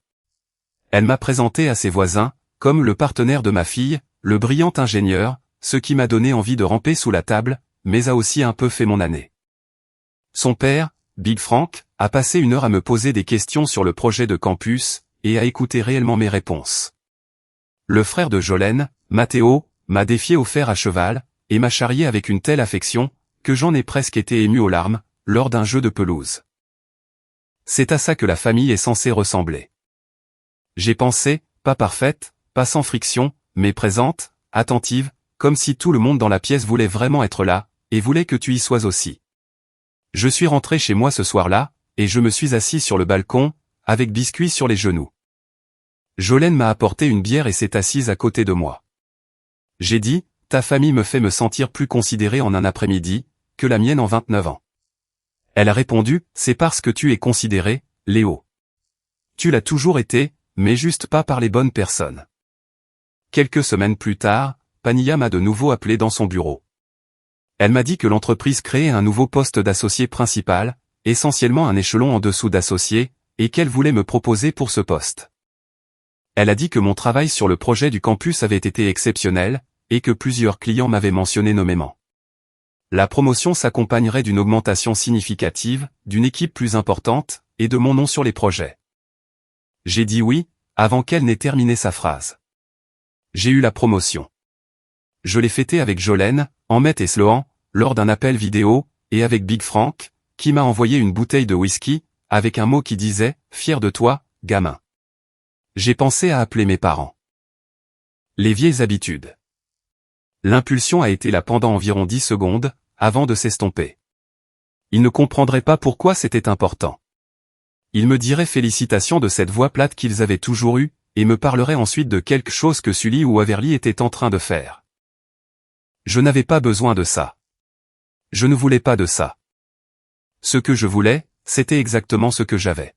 Elle m'a présenté à ses voisins, comme le partenaire de ma fille, le brillant ingénieur, ce qui m'a donné envie de ramper sous la table, mais a aussi un peu fait mon année. Son père, Big Frank, a passé 1 heure à me poser des questions sur le projet de campus, et à écouter réellement mes réponses. Le frère de Jolène, Matteo, m'a défié au fer à cheval, et m'a charrié avec une telle affection, que j'en ai presque été ému aux larmes, lors d'un jeu de pelouse. C'est à ça que la famille est censée ressembler. J'ai pensé, pas parfaite, pas sans friction, mais présente, attentive, comme si tout le monde dans la pièce voulait vraiment être là, et voulait que tu y sois aussi. Je suis rentré chez moi ce soir-là, et je me suis assis sur le balcon, avec biscuits sur les genoux. Jolène m'a apporté une bière et s'est assise à côté de moi. J'ai dit, ta famille me fait me sentir plus considéré en un après-midi, que la mienne en 29 ans. Elle a répondu, c'est parce que tu es considéré, Léo. Tu l'as toujours été, mais juste pas par les bonnes personnes. Quelques semaines plus tard, Pania m'a de nouveau appelé dans son bureau. Elle m'a dit que l'entreprise créait un nouveau poste d'associé principal, essentiellement un échelon en dessous d'associé, et qu'elle voulait me proposer pour ce poste. Elle a dit que mon travail sur le projet du campus avait été exceptionnel, et que plusieurs clients m'avaient mentionné nommément. La promotion s'accompagnerait d'une augmentation significative, d'une équipe plus importante, et de mon nom sur les projets. J'ai dit oui, avant qu'elle n'ait terminé sa phrase. J'ai eu la promotion. Je l'ai fêtée avec Jolène, Emmett et Sloan, lors d'un appel vidéo, et avec Big Frank, qui m'a envoyé une bouteille de whisky, avec un mot qui disait « Fier de toi, gamin ». J'ai pensé à appeler mes parents. Les vieilles habitudes. L'impulsion a été là pendant environ 10 secondes, avant de s'estomper. Ils ne comprendraient pas pourquoi c'était important. Ils me diraient félicitations de cette voix plate qu'ils avaient toujours eue, et me parleraient ensuite de quelque chose que Sully ou Waverly étaient en train de faire. Je n'avais pas besoin de ça. Je ne voulais pas de ça. Ce que je voulais, c'était exactement ce que j'avais.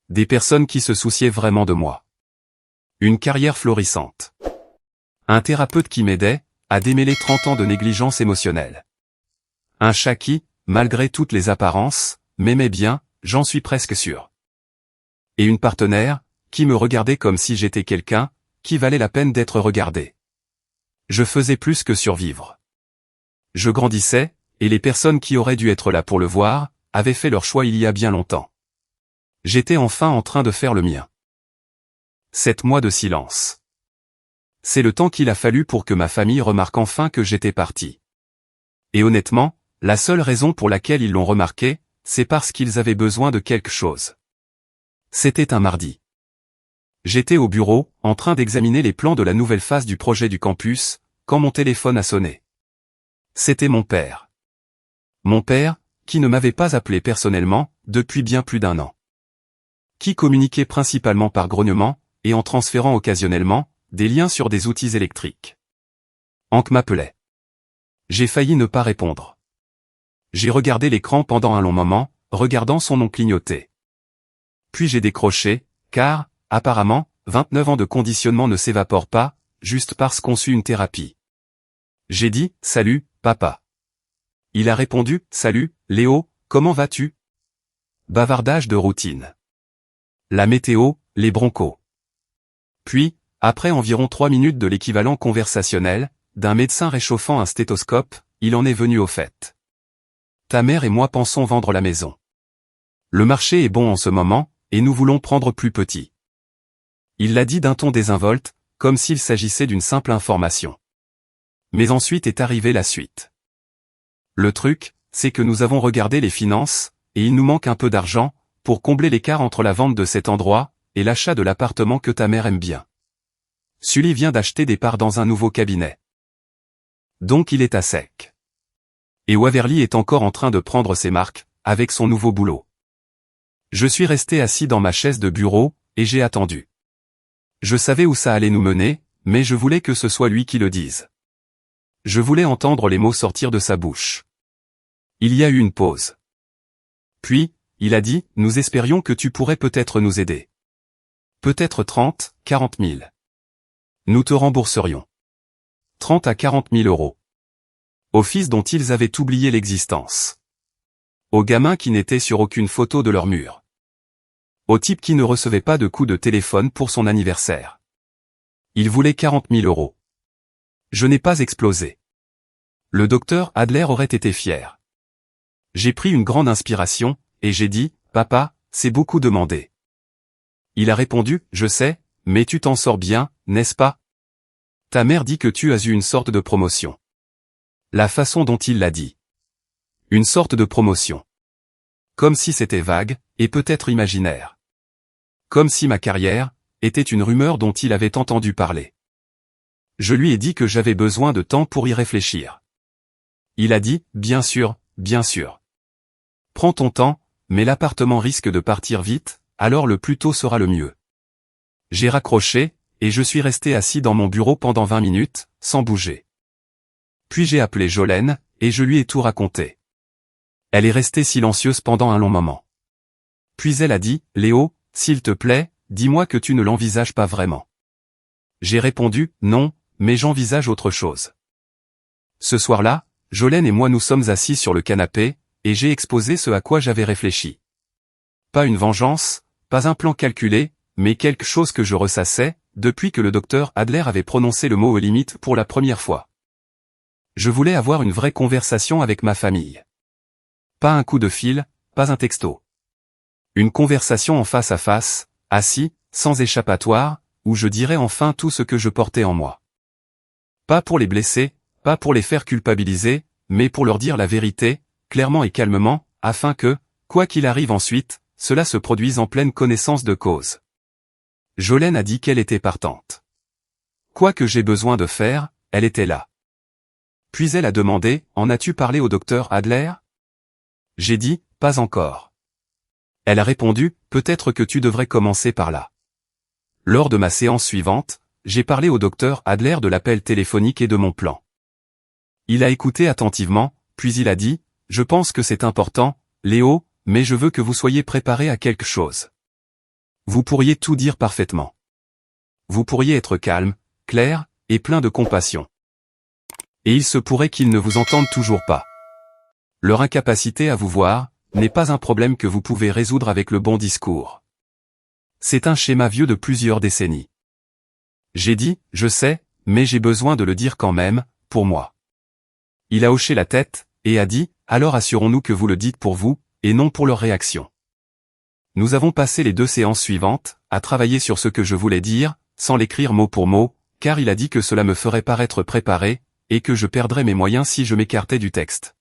Des personnes qui se souciaient vraiment de moi. Une carrière florissante. Un thérapeute qui m'aidait à démêler 30 ans de négligence émotionnelle. Un chat qui, malgré toutes les apparences, m'aimait bien, j'en suis presque sûr. Et une partenaire qui me regardait comme si j'étais quelqu'un qui valait la peine d'être regardé. Je faisais plus que survivre. Je grandissais, et les personnes qui auraient dû être là pour le voir avaient fait leur choix il y a bien longtemps. J'étais enfin en train de faire le mien. 7 mois de silence. C'est le temps qu'il a fallu pour que ma famille remarque enfin que j'étais parti. Et honnêtement, la seule raison pour laquelle ils l'ont remarqué, c'est parce qu'ils avaient besoin de quelque chose. C'était un mardi. J'étais au bureau, en train d'examiner les plans de la nouvelle phase du projet du campus, quand mon téléphone a sonné. C'était mon père. Mon père, qui ne m'avait pas appelé personnellement, depuis bien plus d'1 an. Qui communiquait principalement par grognement, et en transférant occasionnellement, des liens sur des outils électriques. Hank m'appelait. J'ai failli ne pas répondre. J'ai regardé l'écran pendant un long moment, regardant son nom clignoter. Puis j'ai décroché, car, apparemment, 29 ans de conditionnement ne s'évaporent pas, juste parce qu'on suit une thérapie. J'ai dit, « Salut, papa ». Il a répondu, « Salut, Léo, comment vas-tu » Bavardage de routine. La météo, les broncos. Puis, après environ 3 minutes de l'équivalent conversationnel, d'un médecin réchauffant un stéthoscope, il en est venu au fait. Ta mère et moi pensons vendre la maison. Le marché est bon en ce moment, et nous voulons prendre plus petit. Il l'a dit d'un ton désinvolte, comme s'il s'agissait d'une simple information. Mais ensuite est arrivée la suite. Le truc, c'est que nous avons regardé les finances, et il nous manque un peu d'argent, pour combler l'écart entre la vente de cet endroit, et l'achat de l'appartement que ta mère aime bien. Sully vient d'acheter des parts dans un nouveau cabinet. Donc il est à sec. Et Waverly est encore en train de prendre ses marques, avec son nouveau boulot. Je suis resté assis dans ma chaise de bureau, et j'ai attendu. Je savais où ça allait nous mener, mais je voulais que ce soit lui qui le dise. Je voulais entendre les mots sortir de sa bouche. Il y a eu une pause. Puis, il a dit, nous espérions que tu pourrais peut-être nous aider. Peut-être 30, 40 000. Nous te rembourserions. 30 à 40 000 euros. Aux fils dont ils avaient oublié l'existence. Aux gamins qui n'étaient sur aucune photo de leur mur. Au type qui ne recevait pas de coup de téléphone pour son anniversaire. Il voulait 40 000 euros. Je n'ai pas explosé. Le docteur Adler aurait été fier. J'ai pris une grande inspiration, et j'ai dit, « Papa, c'est beaucoup demandé. » Il a répondu, « Je sais, mais tu t'en sors bien, n'est-ce pas ? Ta mère dit que tu as eu une sorte de promotion. » La façon dont il l'a dit. Une sorte de promotion. Comme si c'était vague, et peut-être imaginaire. Comme si ma carrière était une rumeur dont il avait entendu parler. Je lui ai dit que j'avais besoin de temps pour y réfléchir. Il a dit, bien sûr, bien sûr. Prends ton temps, mais l'appartement risque de partir vite, alors le plus tôt sera le mieux. J'ai raccroché, et je suis resté assis dans mon bureau pendant 20 minutes, sans bouger. Puis j'ai appelé Jolene, et je lui ai tout raconté. Elle est restée silencieuse pendant un long moment. Puis elle a dit, « Léo, s'il te plaît, dis-moi que tu ne l'envisages pas vraiment. » J'ai répondu, « Non, mais j'envisage autre chose. » Ce soir-là, Jolene et moi nous sommes assis sur le canapé, et j'ai exposé ce à quoi j'avais réfléchi. Pas une vengeance, pas un plan calculé, mais quelque chose que je ressassais, depuis que le docteur Adler avait prononcé le mot aux limites pour la première fois. Je voulais avoir une vraie conversation avec ma famille. Pas un coup de fil, pas un texto. Une conversation en face à face, assis, sans échappatoire, où je dirais enfin tout ce que je portais en moi. Pas pour les blesser, pas pour les faire culpabiliser, mais pour leur dire la vérité, clairement et calmement, afin que, quoi qu'il arrive ensuite, cela se produise en pleine connaissance de cause. Jolene a dit qu'elle était partante. Quoi que j'ai besoin de faire, elle était là. Puis elle a demandé, « En as-tu parlé au docteur Adler ?» J'ai dit, « Pas encore. » Elle a répondu, « Peut-être que tu devrais commencer par là. » Lors de ma séance suivante, j'ai parlé au docteur Adler de l'appel téléphonique et de mon plan. Il a écouté attentivement, puis il a dit, « Je pense que c'est important, Léo, mais je veux que vous soyez préparé à quelque chose. Vous pourriez tout dire parfaitement. Vous pourriez être calme, clair, et plein de compassion. Et il se pourrait qu'ils ne vous entendent toujours pas. Leur incapacité à vous voir n'est pas un problème que vous pouvez résoudre avec le bon discours. C'est un schéma vieux de plusieurs décennies. J'ai dit, je sais, mais j'ai besoin de le dire quand même, pour moi. Il a hoché la tête, et a dit, alors assurons-nous que vous le dites pour vous, et non pour leur réaction. Nous avons passé les 2 séances suivantes, à travailler sur ce que je voulais dire, sans l'écrire mot pour mot, car il a dit que cela me ferait paraître préparé, et que je perdrais mes moyens si je m'écartais du texte.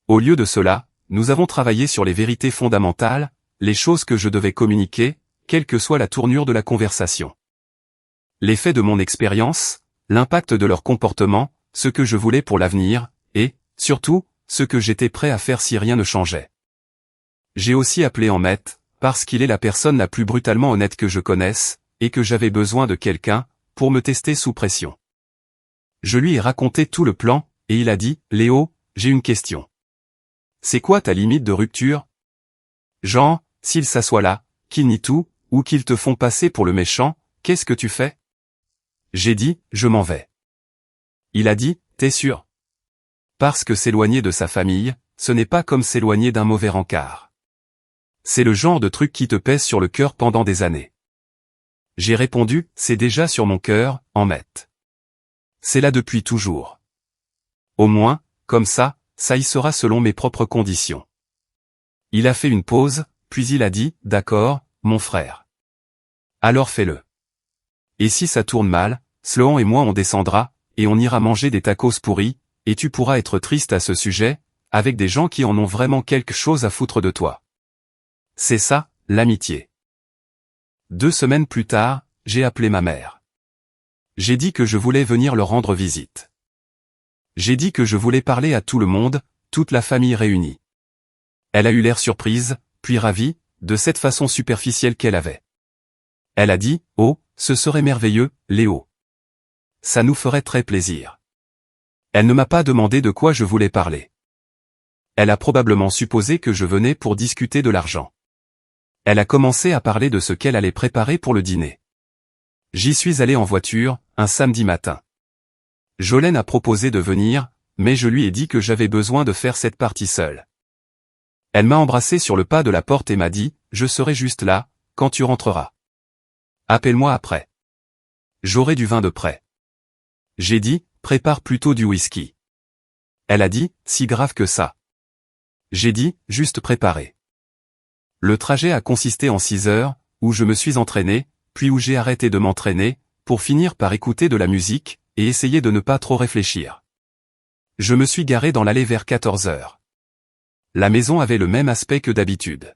Au lieu de cela, nous avons travaillé sur les vérités fondamentales, les choses que je devais communiquer, quelle que soit la tournure de la conversation. L'effet de mon expérience, l'impact de leur comportement, ce que je voulais pour l'avenir, et, surtout, ce que j'étais prêt à faire si rien ne changeait. J'ai aussi appelé Ahmet, parce qu'il est la personne la plus brutalement honnête que je connaisse, et que j'avais besoin de quelqu'un, pour me tester sous pression. Je lui ai raconté tout le plan, et il a dit, Léo, j'ai une question. C'est quoi ta limite de rupture? Jean, s'ils s'assoient là, qu'ils nient tout, ou qu'ils te font passer pour le méchant, qu'est-ce que tu fais? J'ai dit, je m'en vais. Il a dit, t'es sûr? Parce que s'éloigner de sa famille, ce n'est pas comme s'éloigner d'un mauvais rencard. C'est le genre de truc qui te pèse sur le cœur pendant des années. J'ai répondu, c'est déjà sur mon cœur, Ahmet. C'est là depuis toujours. Au moins, comme ça y sera selon mes propres conditions. Il a fait une pause, puis il a dit, d'accord, mon frère. Alors fais-le. Et si ça tourne mal, Sloan et moi on descendra, et on ira manger des tacos pourris, et tu pourras être triste à ce sujet, avec des gens qui en ont vraiment quelque chose à foutre de toi. C'est ça, l'amitié. 2 semaines plus tard, j'ai appelé ma mère. J'ai dit que je voulais venir leur rendre visite. J'ai dit que je voulais parler à tout le monde, toute la famille réunie. Elle a eu l'air surprise, puis ravie, de cette façon superficielle qu'elle avait. Elle a dit, oh, ce serait merveilleux, Léo. Ça nous ferait très plaisir. Elle ne m'a pas demandé de quoi je voulais parler. Elle a probablement supposé que je venais pour discuter de l'argent. Elle a commencé à parler de ce qu'elle allait préparer pour le dîner. J'y suis allé en voiture, un samedi matin. Jolène a proposé de venir, mais je lui ai dit que j'avais besoin de faire cette partie seule. Elle m'a embrassé sur le pas de la porte et m'a dit, je serai juste là, quand tu rentreras. Appelle-moi après. J'aurai du vin de prêt. J'ai dit, prépare plutôt du whisky. Elle a dit, si grave que ça. J'ai dit, juste préparer. Le trajet a consisté en 6 heures, où je me suis entraîné, puis où j'ai arrêté de m'entraîner, pour finir par écouter de la musique, et essayer de ne pas trop réfléchir. Je me suis garé dans l'allée vers 14 heures. La maison avait le même aspect que d'habitude.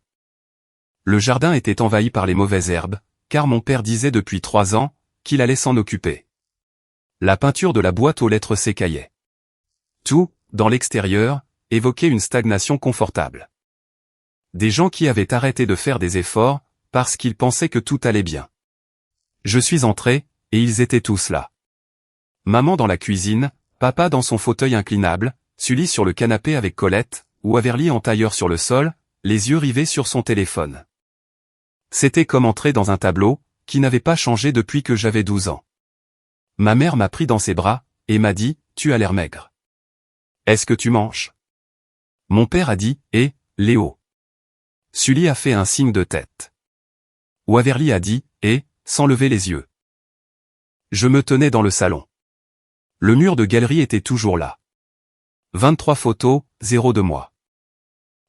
Le jardin était envahi par les mauvaises herbes, car mon père disait depuis 3 ans, qu'il allait s'en occuper. La peinture de la boîte aux lettres s'écaillait. Tout, dans l'extérieur, évoquait une stagnation confortable. Des gens qui avaient arrêté de faire des efforts, parce qu'ils pensaient que tout allait bien. Je suis entré, et ils étaient tous là. Maman dans la cuisine, papa dans son fauteuil inclinable, Sully sur le canapé avec Colette, ou Averly en tailleur sur le sol, les yeux rivés sur son téléphone. C'était comme entrer dans un tableau, qui n'avait pas changé depuis que j'avais 12 ans. Ma mère m'a pris dans ses bras, et m'a dit, tu as l'air maigre. Est-ce que tu manges? Mon père a dit, Léo. Sully a fait un signe de tête. Ou Averly a dit, sans lever les yeux. Je me tenais dans le salon. Le mur de galerie était toujours là. 23 photos, 0 de moi.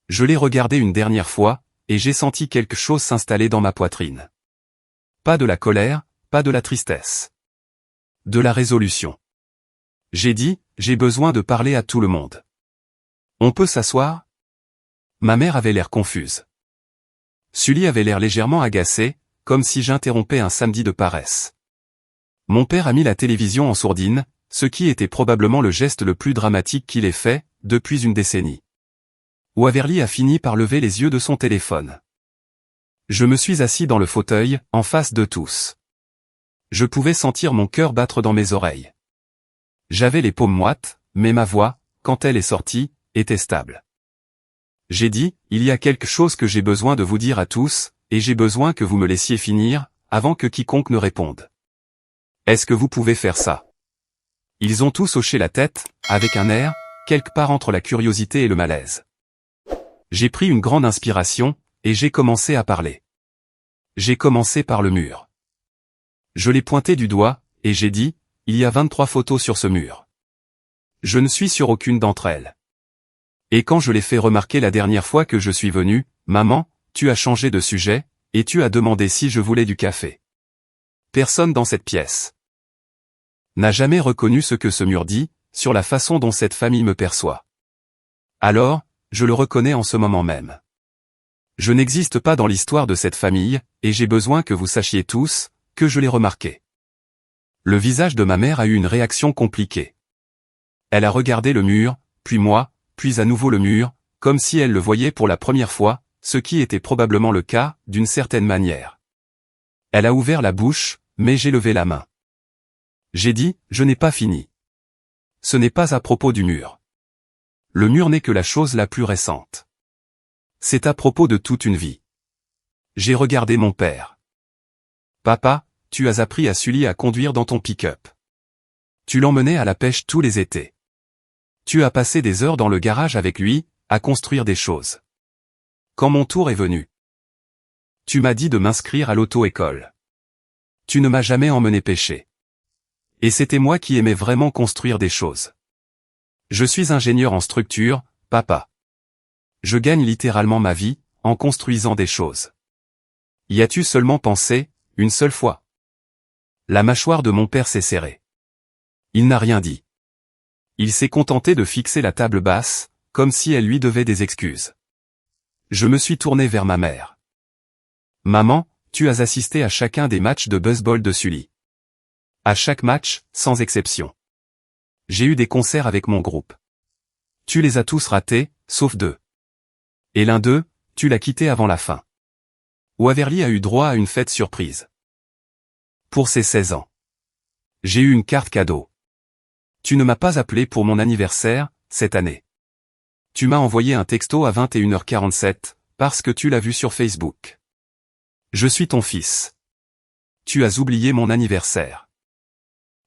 Je l'ai regardé une dernière fois, et j'ai senti quelque chose s'installer dans ma poitrine. Pas de la colère, pas de la tristesse. De la résolution. J'ai dit, j'ai besoin de parler à tout le monde. On peut s'asseoir? Ma mère avait l'air confuse. Sully avait l'air légèrement agacé, comme si j'interrompais un samedi de paresse. Mon père a mis la télévision en sourdine, ce qui était probablement le geste le plus dramatique qu'il ait fait, depuis une décennie. Waverly a fini par lever les yeux de son téléphone. Je me suis assis dans le fauteuil, en face de tous. Je pouvais sentir mon cœur battre dans mes oreilles. J'avais les paumes moites, mais ma voix, quand elle est sortie, était stable. J'ai dit, il y a quelque chose que j'ai besoin de vous dire à tous, et j'ai besoin que vous me laissiez finir, avant que quiconque ne réponde. Est-ce que vous pouvez faire ça? Ils ont tous hoché la tête, avec un air, quelque part entre la curiosité et le malaise. J'ai pris une grande inspiration, et j'ai commencé à parler. J'ai commencé par le mur. Je l'ai pointé du doigt, et j'ai dit, il y a 23 photos sur ce mur. Je ne suis sur aucune d'entre elles. Et quand je l'ai fait remarquer la dernière fois que je suis venu, maman, tu as changé de sujet, et tu as demandé si je voulais du café. Personne dans cette pièce n'a jamais reconnu ce que ce mur dit, sur la façon dont cette famille me perçoit. Alors, je le reconnais en ce moment même. Je n'existe pas dans l'histoire de cette famille, et j'ai besoin que vous sachiez tous, que je l'ai remarqué. Le visage de ma mère a eu une réaction compliquée. Elle a regardé le mur, puis moi, puis à nouveau le mur, comme si elle le voyait pour la première fois, ce qui était probablement le cas, d'une certaine manière. Elle a ouvert la bouche, mais j'ai levé la main. J'ai dit, je n'ai pas fini. Ce n'est pas à propos du mur. Le mur n'est que la chose la plus récente. C'est à propos de toute une vie. J'ai regardé mon père. Papa, tu as appris à Sully à conduire dans ton pick-up. Tu l'emmenais à la pêche tous les étés. Tu as passé des heures dans le garage avec lui, à construire des choses. Quand mon tour est venu, tu m'as dit de m'inscrire à l'auto-école. Tu ne m'as jamais emmené pêcher. Et c'était moi qui aimais vraiment construire des choses. Je suis ingénieur en structure, papa. Je gagne littéralement ma vie, en construisant des choses. Y as-tu seulement pensé, une seule fois? La mâchoire de mon père s'est serrée. Il n'a rien dit. Il s'est contenté de fixer la table basse, comme si elle lui devait des excuses. Je me suis tourné vers ma mère. Maman, tu as assisté à chacun des matchs de baseball de Sully. À chaque match, sans exception. J'ai eu des concerts avec mon groupe. Tu les as tous ratés, sauf 2. Et l'un d'eux, tu l'as quitté avant la fin. Waverly a eu droit à une fête surprise. Pour ses 16 ans. J'ai eu une carte cadeau. Tu ne m'as pas appelé pour mon anniversaire, cette année. Tu m'as envoyé un texto à 21h47, parce que tu l'as vu sur Facebook. Je suis ton fils. Tu as oublié mon anniversaire.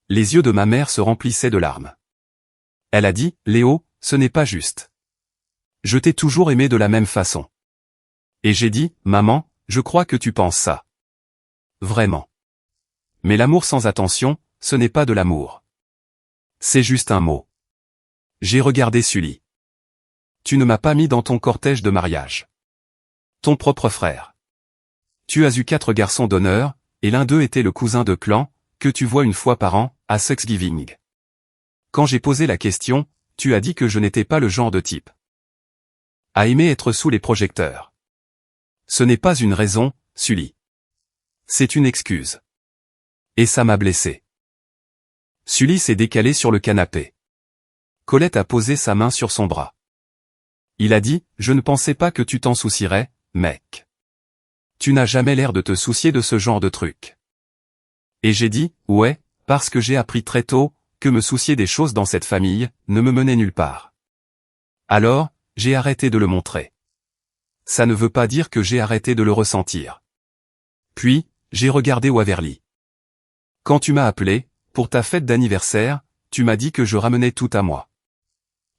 Les yeux de ma mère se remplissaient de larmes. Elle a dit, Léo, ce n'est pas juste. Je t'ai toujours aimé de la même façon. Et j'ai dit, maman, je crois que tu penses ça. Vraiment. Mais l'amour sans attention, ce n'est pas de l'amour. C'est juste un mot. J'ai regardé Sully. Tu ne m'as pas mis dans ton cortège de mariage. Ton propre frère. Tu as eu 4 garçons d'honneur, et l'un d'eux était le cousin de clan, que tu vois une fois par an, à Thanksgiving. Quand j'ai posé la question, tu as dit que je n'étais pas le genre de type à aimer être sous les projecteurs. Ce n'est pas une raison, Sully. C'est une excuse. Et ça m'a blessé. Sully s'est décalé sur le canapé. Colette a posé sa main sur son bras. Il a dit, je ne pensais pas que tu t'en soucierais, mec. Tu n'as jamais l'air de te soucier de ce genre de truc. Et j'ai dit, ouais, parce que j'ai appris très tôt, que me soucier des choses dans cette famille, ne me menait nulle part. Alors, j'ai arrêté de le montrer. Ça ne veut pas dire que j'ai arrêté de le ressentir. Puis, j'ai regardé Waverly. Quand tu m'as appelé, pour ta fête d'anniversaire, tu m'as dit que je ramenais tout à moi.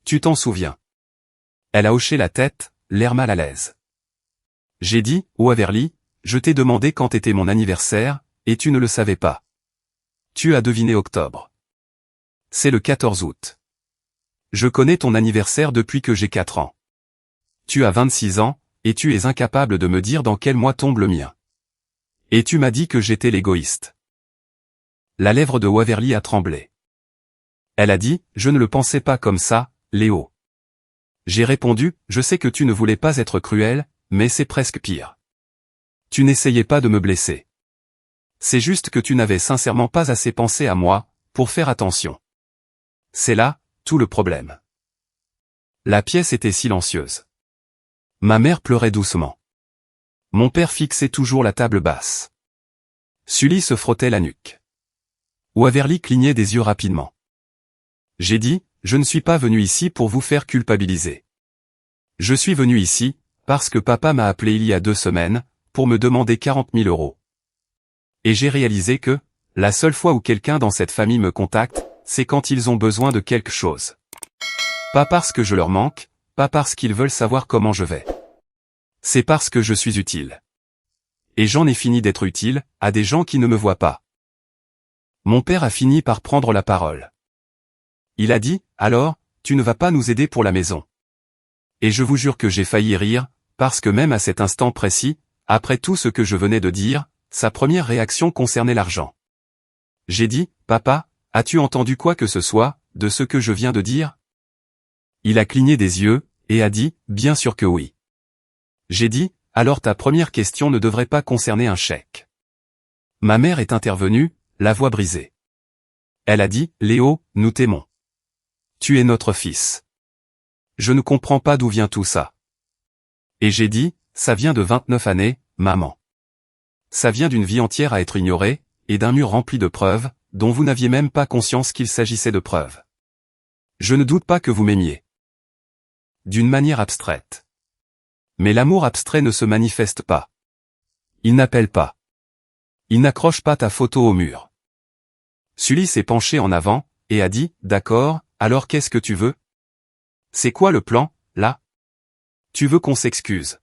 Tu t'en souviens? Elle a hoché la tête, l'air mal à l'aise. J'ai dit, Waverly, je t'ai demandé quand était mon anniversaire, et tu ne le savais pas. Tu as deviné octobre. C'est le 14 août. Je connais ton anniversaire depuis que j'ai 4 ans. Tu as 26 ans, et tu es incapable de me dire dans quel mois tombe le mien. Et tu m'as dit que j'étais l'égoïste. La lèvre de Waverly a tremblé. Elle a dit, je ne le pensais pas comme ça, Léo. J'ai répondu, je sais que tu ne voulais pas être cruel, mais c'est presque pire. Tu n'essayais pas de me blesser. C'est juste que tu n'avais sincèrement pas assez pensé à moi, pour faire attention. C'est là, tout le problème. La pièce était silencieuse. Ma mère pleurait doucement. Mon père fixait toujours la table basse. Sully se frottait la nuque. Waverly clignait des yeux rapidement. J'ai dit, je ne suis pas venu ici pour vous faire culpabiliser. Je suis venu ici, parce que papa m'a appelé il y a 2 semaines, pour me demander 40 000 €. Et j'ai réalisé que, la seule fois où quelqu'un dans cette famille me contacte, c'est quand ils ont besoin de quelque chose. Pas parce que je leur manque, pas parce qu'ils veulent savoir comment je vais. C'est parce que je suis utile. Et j'en ai fini d'être utile, à des gens qui ne me voient pas. Mon père a fini par prendre la parole. Il a dit, alors, tu ne vas pas nous aider pour la maison. Et je vous jure que j'ai failli rire, parce que même à cet instant précis, après tout ce que je venais de dire, sa première réaction concernait l'argent. J'ai dit, papa, as-tu entendu quoi que ce soit, de ce que je viens de dire? Il a cligné des yeux, et a dit, bien sûr que oui. J'ai dit, alors ta première question ne devrait pas concerner un chèque. Ma mère est intervenue, la voix brisée. Elle a dit, Léo, nous t'aimons. Tu es notre fils. Je ne comprends pas d'où vient tout ça. Et j'ai dit, ça vient de 29 années, maman. Ça vient d'une vie entière à être ignorée, et d'un mur rempli de preuves, dont vous n'aviez même pas conscience qu'il s'agissait de preuves. Je ne doute pas que vous m'aimiez. D'une manière abstraite. Mais l'amour abstrait ne se manifeste pas. Il n'appelle pas. Il n'accroche pas ta photo au mur. Sully s'est penché en avant, et a dit, d'accord, alors qu'est-ce que tu veux? C'est quoi le plan, là? Tu veux qu'on s'excuse?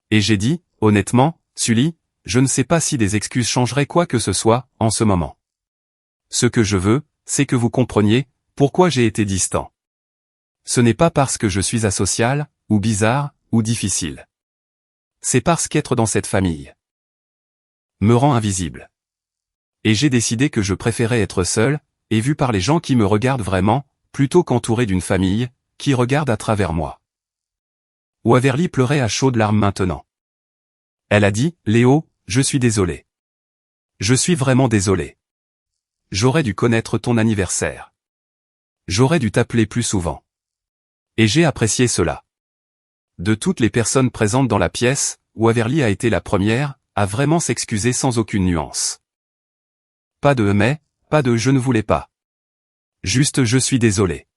Et j'ai dit, honnêtement, Sully, je ne sais pas si des excuses changeraient quoi que ce soit, en ce moment. Ce que je veux, c'est que vous compreniez, pourquoi j'ai été distant. Ce n'est pas parce que je suis asocial, ou bizarre, ou difficile. C'est parce qu'être dans cette famille me rend invisible. Et j'ai décidé que je préférais être seul, et vu par les gens qui me regardent vraiment, plutôt qu'entouré d'une famille, qui regarde à travers moi. Waverly pleurait à chaudes larmes maintenant. Elle a dit, Léo, je suis désolé. Je suis vraiment désolé. J'aurais dû connaître ton anniversaire. J'aurais dû t'appeler plus souvent. Et j'ai apprécié cela. De toutes les personnes présentes dans la pièce, Waverly a été la première, à vraiment s'excuser sans aucune nuance. Pas de mais, pas de je ne voulais pas. Juste je suis désolé.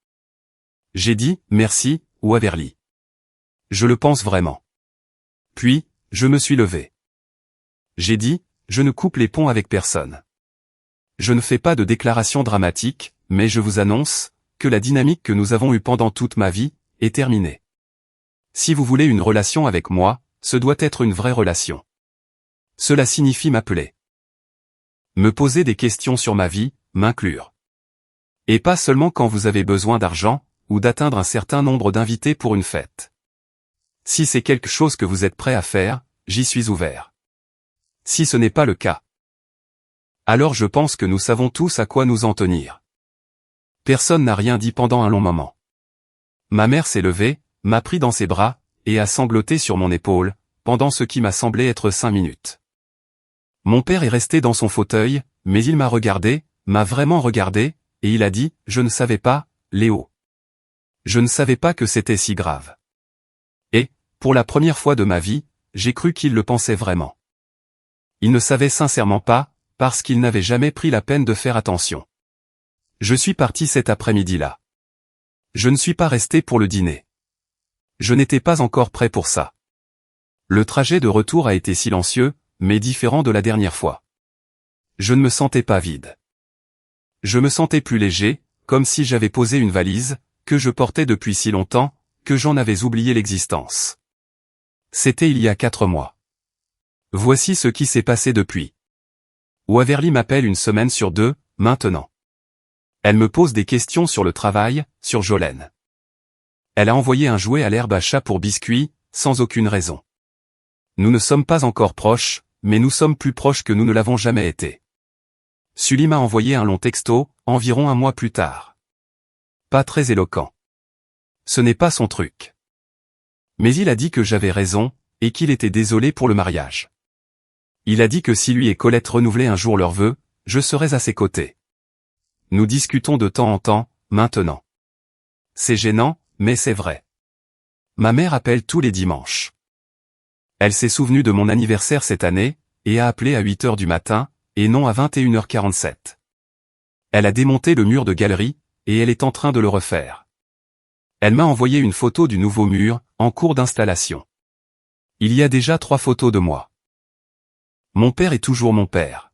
J'ai dit, merci, Waverly. Je le pense vraiment. Puis, je me suis levé. J'ai dit, je ne coupe les ponts avec personne. Je ne fais pas de déclaration dramatique, mais je vous annonce, que la dynamique que nous avons eue pendant toute ma vie, est terminée. Si vous voulez une relation avec moi, ce doit être une vraie relation. Cela signifie m'appeler. Me poser des questions sur ma vie, m'inclure. Et pas seulement quand vous avez besoin d'argent, ou d'atteindre un certain nombre d'invités pour une fête. Si c'est quelque chose que vous êtes prêt à faire, j'y suis ouvert. Si ce n'est pas le cas, alors je pense que nous savons tous à quoi nous en tenir. Personne n'a rien dit pendant un long moment. Ma mère s'est levée, m'a pris dans ses bras, et a sangloté sur mon épaule, pendant ce qui m'a semblé être 5 minutes. Mon père est resté dans son fauteuil, mais il m'a regardé, m'a vraiment regardé, et il a dit, je ne savais pas, Léo. Je ne savais pas que c'était si grave. Et, pour la première fois de ma vie, j'ai cru qu'il le pensait vraiment. Il ne savait sincèrement pas, parce qu'il n'avait jamais pris la peine de faire attention. Je suis parti cet après-midi-là. Je ne suis pas resté pour le dîner. Je n'étais pas encore prêt pour ça. Le trajet de retour a été silencieux, mais différent de la dernière fois. Je ne me sentais pas vide. Je me sentais plus léger, comme si j'avais posé une valise, que je portais depuis si longtemps, que j'en avais oublié l'existence. C'était il y a 4 mois. Voici ce qui s'est passé depuis. Waverly m'appelle une semaine sur 2, maintenant. Elle me pose des questions sur le travail, sur Jolene. Elle a envoyé un jouet à l'herbe à chat pour biscuit, sans aucune raison. Nous ne sommes pas encore proches, mais nous sommes plus proches que nous ne l'avons jamais été. Sully m'a envoyé un long texto, environ 1 mois plus tard. Pas très éloquent. Ce n'est pas son truc. Mais il a dit que j'avais raison, et qu'il était désolé pour le mariage. Il a dit que si lui et Colette renouvelaient un jour leurs vœux, je serais à ses côtés. Nous discutons de temps en temps, maintenant. C'est gênant, mais c'est vrai. Ma mère appelle tous les dimanches. Elle s'est souvenue de mon anniversaire cette année, et a appelé à 8 h du matin, et non à 21 h 47. Elle a démonté le mur de galerie, et elle est en train de le refaire. Elle m'a envoyé une photo du nouveau mur, en cours d'installation. Il y a déjà 3 photos de moi. Mon père est toujours mon père.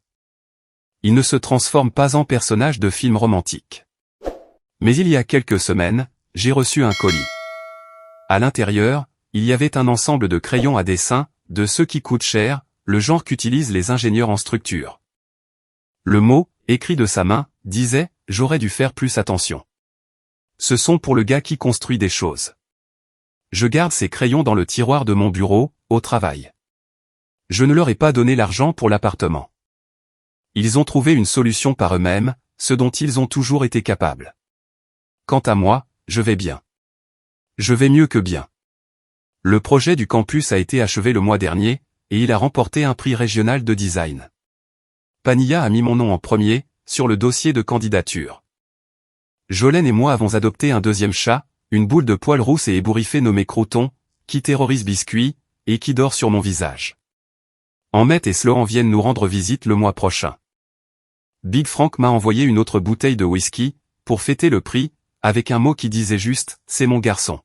Il ne se transforme pas en personnage de film romantique. Mais il y a quelques semaines, j'ai reçu un colis. À l'intérieur, il y avait un ensemble de crayons à dessin, de ceux qui coûtent cher, le genre qu'utilisent les ingénieurs en structure. Le mot, écrit de sa main, disait « J'aurais dû faire plus attention ». Ce sont pour le gars qui construit des choses. Je garde ces crayons dans le tiroir de mon bureau, au travail. Je ne leur ai pas donné l'argent pour l'appartement. Ils ont trouvé une solution par eux-mêmes, ce dont ils ont toujours été capables. Quant à moi, je vais bien. Je vais mieux que bien. Le projet du campus a été achevé le mois dernier, et il a remporté un prix régional de design. Panilla a mis mon nom en premier, sur le dossier de candidature. Jolène et moi avons adopté un deuxième chat, une boule de poils rousse et ébouriffée nommée Crouton, qui terrorise Biscuit, et qui dort sur mon visage. Ahmet et Sloan viennent nous rendre visite le mois prochain. Big Frank m'a envoyé une autre bouteille de whisky, pour fêter le prix, avec un mot qui disait juste « C'est mon garçon ».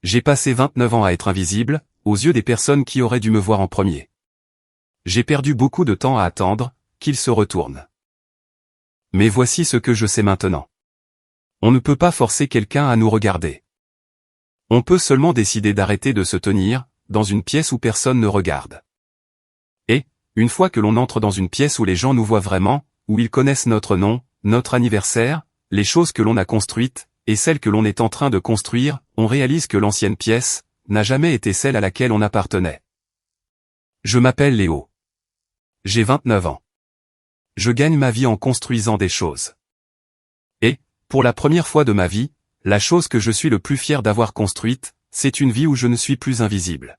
J'ai passé 29 ans à être invisible, aux yeux des personnes qui auraient dû me voir en premier. J'ai perdu beaucoup de temps à attendre, qu'il se retourne. Mais voici ce que je sais maintenant. On ne peut pas forcer quelqu'un à nous regarder. On peut seulement décider d'arrêter de se tenir, dans une pièce où personne ne regarde. Et, une fois que l'on entre dans une pièce où les gens nous voient vraiment, où ils connaissent notre nom, notre anniversaire, les choses que l'on a construites, et celles que l'on est en train de construire, on réalise que l'ancienne pièce n'a jamais été celle à laquelle on appartenait. Je m'appelle Léo. J'ai 29 ans. Je gagne ma vie en construisant des choses. Et, pour la première fois de ma vie, la chose que je suis le plus fier d'avoir construite, c'est une vie où je ne suis plus invisible.